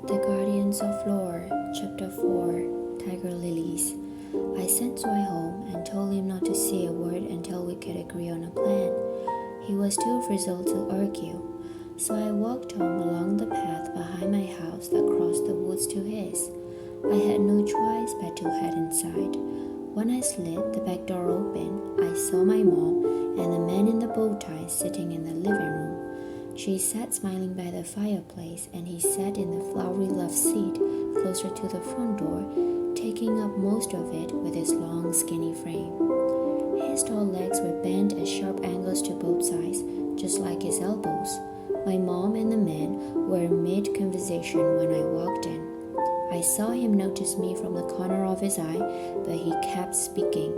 The Guardians of Lore, Chapter 4, Tiger Lilies. I sent Zoe home and told him not to say a word until we could agree on a plan. He was too frizzled to argue, so I walked home along the path behind my house that crossed the woods to his. I had no choice but to head inside. When I slid the back door open, I saw my mom and the man in the bow tie sitting in the living room. She sat smiling by the fireplace, and he sat in the flowery love seat closer to the front door, taking up most of it with his long, skinny frame. His tall legs were bent at sharp angles to both sides, just like his elbows. My mom and the man were mid-conversation when I walked in. I saw him notice me from the corner of his eye, but he kept speaking.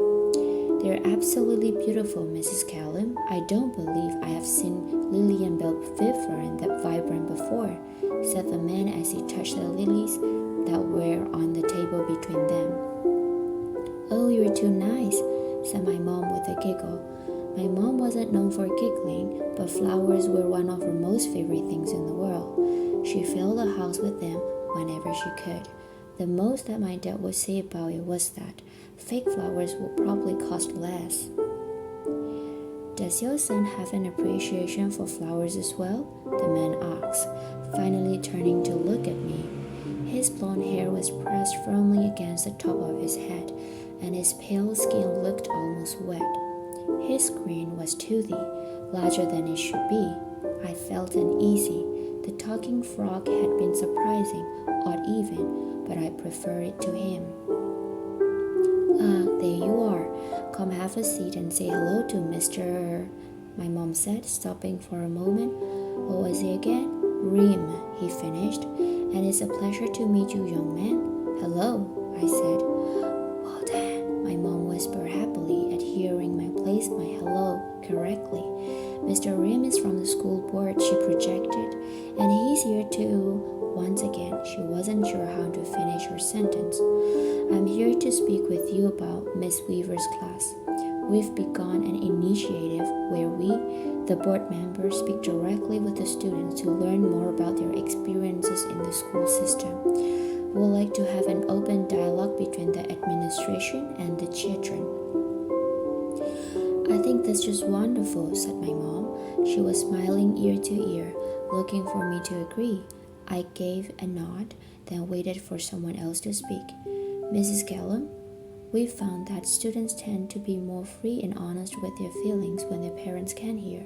"They're absolutely beautiful, Mrs. Callum. I don't believe I have seen Lillian Belphiver that vibrant before," said the man as he touched the lilies that were on the table between them. "Oh, you're too nice," said my mom with a giggle. My mom wasn't known for giggling, but flowers were one of her most favorite things in the world. She filled the house with them whenever she could. The most that my dad would say about it was that fake flowers would probably cost less. "Does your son have an appreciation for flowers as well?" the man asked, finally turning to look at me. His blonde hair was pressed firmly against the top of his head, and his pale skin looked almost wet. His grin was toothy, larger than it should be. I felt uneasy. The talking frog had been surprising, odd even, but I preferred it to him. "Ah, there you are. Come have a seat and say hello to Mr. my mom said, stopping for a moment. "What was he again?" "Reem," he finished. "And it's a pleasure to meet you, young man." "Hello," I said. "Well then," my mom whispered happily at hearing my place my hello correctly. "Mr. Reem is from the school board," she projected, "and he's here too." Once again, she wasn't sure how to finish her sentence. "I'm here to speak with you about Miss Weaver's class. We've begun an initiative where we, the board members, speak directly with the students to learn more about their experiences in the school system. We'd like to have an open dialogue between the administration and the children." "I think that's just wonderful," said my mom. She was smiling ear to ear, looking for me to agree. I gave a nod, then waited for someone else to speak. "Mrs. Callum, we found that students tend to be more free and honest with their feelings when their parents can hear.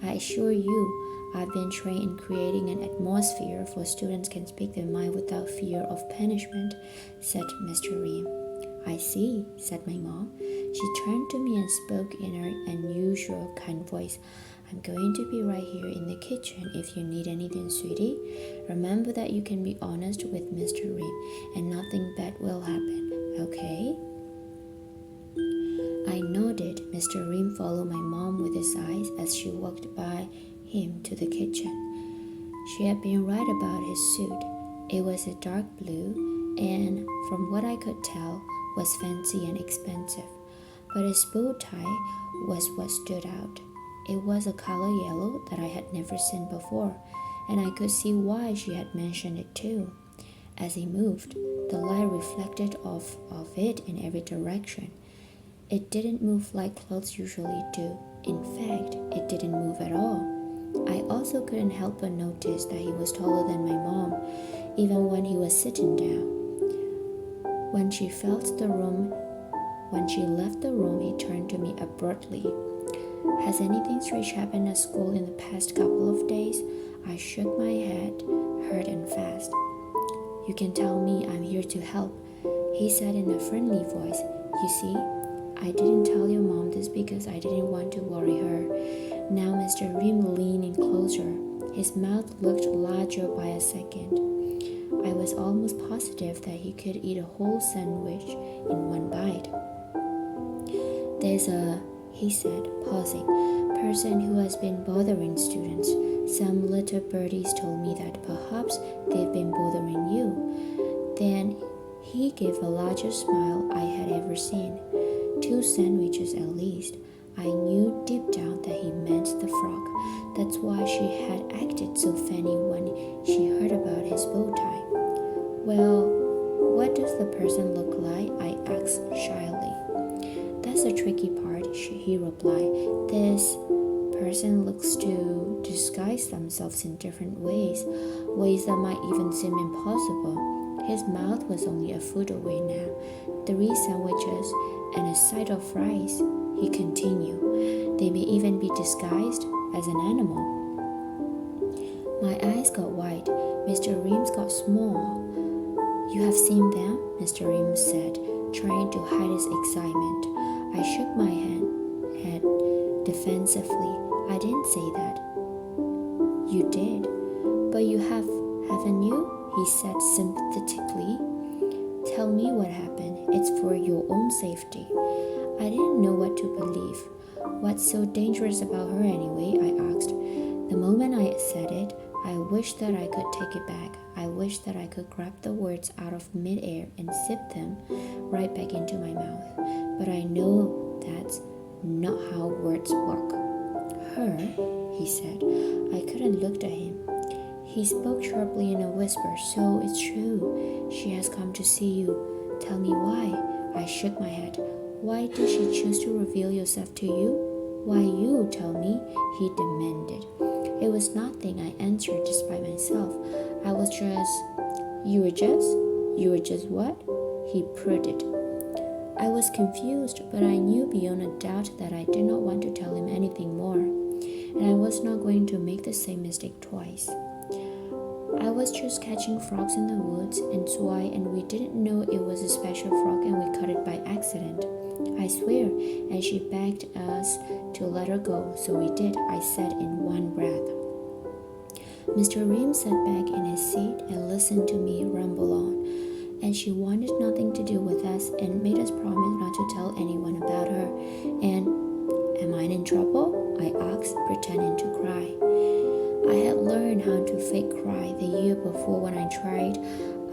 I assure you, I've been trained in creating an atmosphere where students can speak their mind without fear of punishment," said Mr. Reem. "I see," said my mom. She turned to me and spoke in her unusual kind voice. "I'm going to be right here in the kitchen if you need anything, sweetie. Remember that you can be honest with Mr. Reem and nothing bad will happen, okay?" I nodded. Mr. Reem followed my mom with his eyes as she walked by him to the kitchen. She had been right about his suit. It was a dark blue and, from what I could tell, was fancy and expensive. But his bow tie was what stood out. It was a color yellow that I had never seen before, and I could see why she had mentioned it too. As he moved, the light reflected off of it in every direction. It didn't move like clothes usually do. In fact, it didn't move at all. I also couldn't help but notice that he was taller than my mom, even when he was sitting down. When she left the room, he turned to me abruptly. "Has anything strange happened at school in the past couple of days?" I shook my head, hard and fast. "You can tell me. I'm here to help," he said in a friendly voice. "You see, I didn't tell your mom this because I didn't want to worry her." Now Mr. Reem leaned in closer. His mouth looked larger by a second. I was almost positive that he could eat a whole sandwich in one bite. "There's a," he said, pausing, "person who has been bothering students. Some little birdies told me that perhaps they've been bothering you." Then he gave the largest smile I had ever seen. 2 sandwiches at least. I knew deep down that he meant the frog. That's why she had acted so funny when she heard about his bow tie. Well, what does the person look like? I asked shyly. That's the tricky part, he replied. This person looks to disguise themselves in different ways that might even seem impossible. His mouth was only a foot away now. 3 sandwiches and a side of fries, he continued. They may even be disguised as an animal. My eyes got wide. Mr. Reams got small. You have seen them? Mr. Reams said, trying to hide his excitement. I shook my head defensively. I didn't say that. You did. But you have, haven't you? He said sympathetically. Tell me what happened. It's for your own safety. I didn't know what to believe. What's so dangerous about her anyway? I asked. The moment I said it, I wished that I could take it back. I wished that I could grab the words out of midair and zip them right back into my mouth. But I know that's not how words work. Her, he said. I couldn't look at him. He spoke sharply in a whisper. So it's true. She has come to see you. Tell me why. I shook my head. Why did she choose to reveal yourself to you? Why you, tell me, he demanded. It was nothing, I answered despite myself. I was just... You were just what? He prodded. I was confused, but I knew beyond a doubt that I did not want to tell him anything more, and I was not going to make the same mistake twice. I was just catching frogs in the woods and Zwei, and we didn't know it was a special frog and we caught it by accident. I swear, and she begged us to let her go, so we did, I said in one breath. Mr. Reams sat back in his seat and listened to me ramble on, and she wanted nothing to do with us and made us promise not to tell anyone about her. And, am I in trouble? I asked, pretending to cry. I had learned how to fake cry the year before when I tried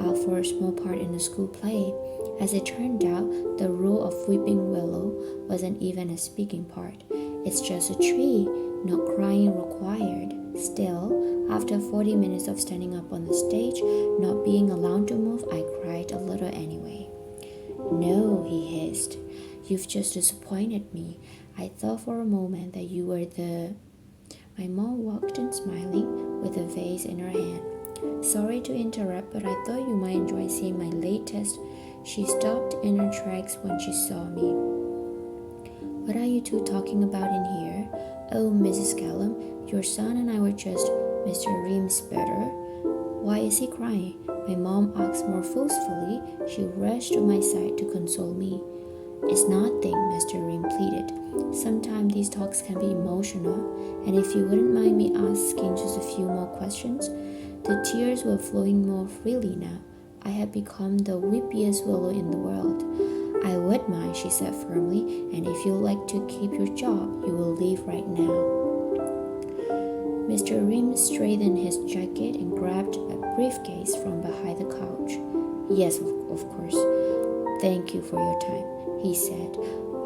out for a small part in a school play. As it turned out, the role of weeping willow wasn't even a speaking part. It's just a tree, not crying required. Still, after 40 minutes of standing up on the stage, not being allowed to move, I cried a little anyway. No, he hissed. You've just disappointed me. I thought for a moment that you were the... My mom walked in smiling with a vase in her hand. Sorry to interrupt, but I thought you might enjoy seeing my latest. She stopped in her tracks when she saw me. What are you two talking about in here? Oh, Mrs. Callum, your son and I were just... Mr. Reams better. Why is he crying? My mom asked more forcefully. She rushed to my side to console me. It's nothing, Mr. Ream pleaded. Sometimes these talks can be emotional, and if you wouldn't mind me asking just a few more questions. The tears were flowing more freely now. I had become the weepiest willow in the world. I would mind, she said firmly, and if you like to keep your job, you will leave right now. Mr. Ream straightened his jacket and grabbed a briefcase from behind the couch. Yes, of course. Thank you for your time, he said.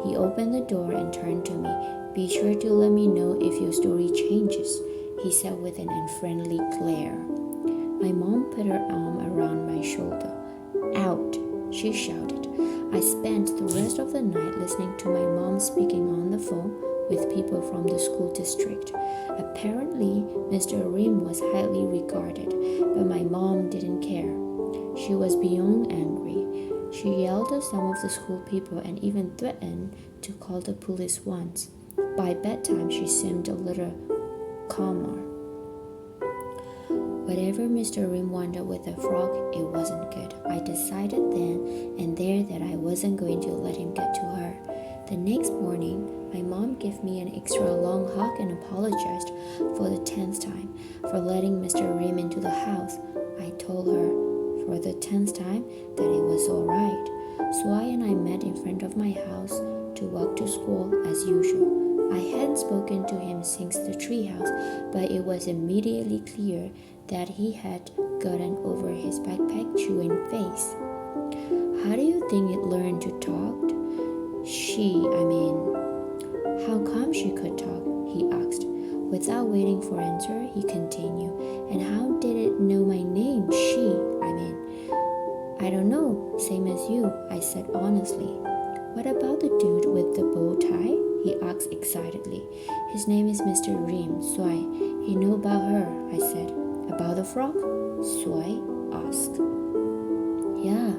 He opened the door and turned to me. Be sure to let me know if your story changes, he said with an unfriendly glare. My mom put her arm around my shoulder. Out, she shouted. I spent the rest of the night listening to my mom speaking on the phone with people from the school district. Apparently, Mr. Ream was highly regarded, but my mom didn't care. She was beyond angry. She yelled at some of the school people and even threatened to call the police once. By bedtime, she seemed a little calmer. Whatever Mr. Ream wanted with the frog, it wasn't good. I decided then and there that I wasn't going to let him get to her. The next morning, my mom gave me an extra long hug and apologized for the 10th time for letting Mr. Ream into the house. I told her for the 10th time that it was all right. Zwei and I met in front of my house to walk to school as usual. I hadn't spoken to him since the treehouse, but it was immediately clear that he had gotten over his backpack chewing phase. How do you think it learned to talk? How come she could talk? He asked. Without waiting for answer, he continued. And how did it know my name? I don't know, same as you, I said honestly. What about the dude with the bow tie? He asked excitedly. His name is Mr. Reem, Swai. He knew about her, I said. About the frog? Swai asked. Yeah,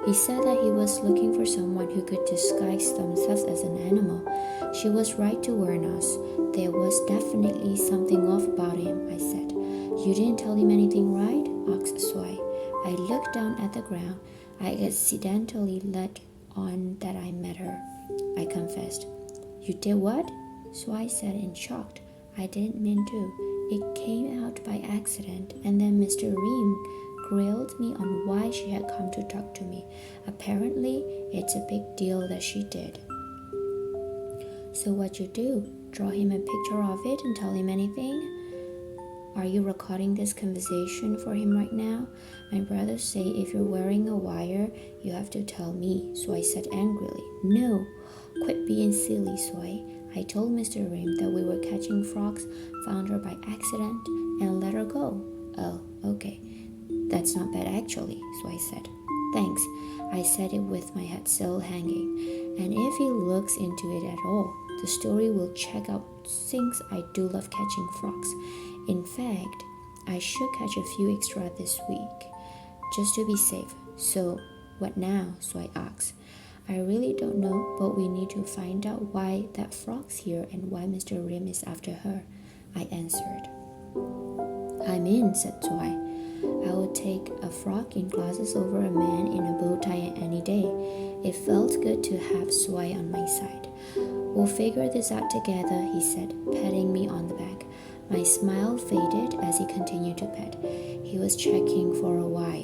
he said that he was looking for someone who could disguise themselves as an animal. She was right to warn us. There was definitely something off about him, I said. You didn't tell him anything, right? Asked Swai. I looked down at the ground. I accidentally let on that I met her, I confessed. You did what? Swai said in shock. I didn't mean to. It came out by accident, and then Mr. Reem grilled me on why she had come to talk to me. Apparently, it's a big deal that she did. So what'd you do? Draw him a picture of it and tell him anything? Are you recording this conversation for him right now? My brothers say if you're wearing a wire, you have to tell me, Swai said angrily. No, quit being silly, Swai. I told Mr. Reem that we were catching frogs, found her by accident, and let her go. Oh, okay. That's not bad actually, Swai said. Thanks, I said it with my head still hanging. And if he looks into it at all, the story will check out since I do love catching frogs. In fact, I should catch a few extra this week, just to be safe. So, what now? Swai asked. I really don't know, but we need to find out why that frog's here and why Mr. Reem is after her, I answered. I'm in, said Swai. I would take a frog in glasses over a man in a bow tie any day. It felt good to have Swai on my side. We'll figure this out together, he said, patting me on the back. My smile faded as he continued to pet. He was checking for a while.